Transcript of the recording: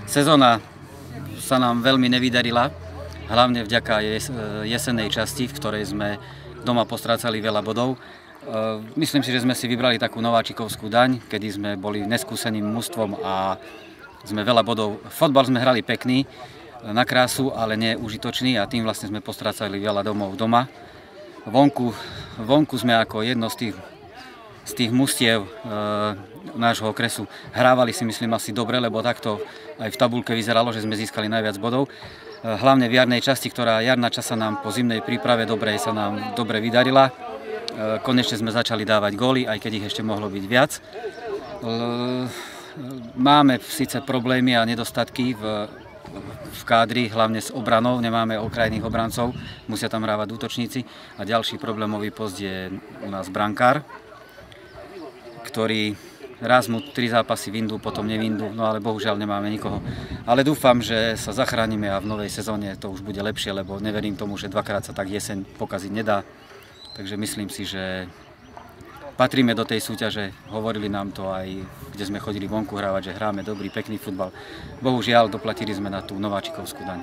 Sezóna sa nám veľmi nevydarila, hlavne vďaka jesennej časti, v ktorej sme doma postrácali veľa bodov. Myslím si, že sme si vybrali takú nováčikovskú daň, kedy sme boli neskúseným mužstvom a sme veľa bodov. Fotbal sme hrali pekný, na krásu, ale nie užitočný a tým vlastne sme postrácali veľa domov doma. Vonku sme ako jedno z tých mužstiev nášho okresu hrávali, si myslím, asi dobre, lebo takto aj v tabuľke vyzeralo, že sme získali najviac bodov. Hlavne v jarnej časti, ktorá jarná časť sa nám po zimnej príprave sa nám dobre vydarila. Konečne sme začali dávať góly, aj keď ich ešte mohlo byť viac. Máme síce problémy a nedostatky v kádri, hlavne s obranou, nemáme okrajných obrancov, musia tam hrávať útočníci. A ďalší problémový post je u nás brankár, ktorý raz mu 3 zápasy vyndú, potom nevindú, no ale bohužiaľ nemáme nikoho. Ale dúfam, že sa zachránime a v novej sezóne to už bude lepšie, lebo neverím tomu, že dvakrát sa tak jeseň pokaziť nedá. Takže myslím si, že patríme do tej súťaže, hovorili nám to aj, kde sme chodili vonku hrávať, že hráme dobrý, pekný futbal. Bohužiaľ, doplatili sme na tú nováčikovskú daň.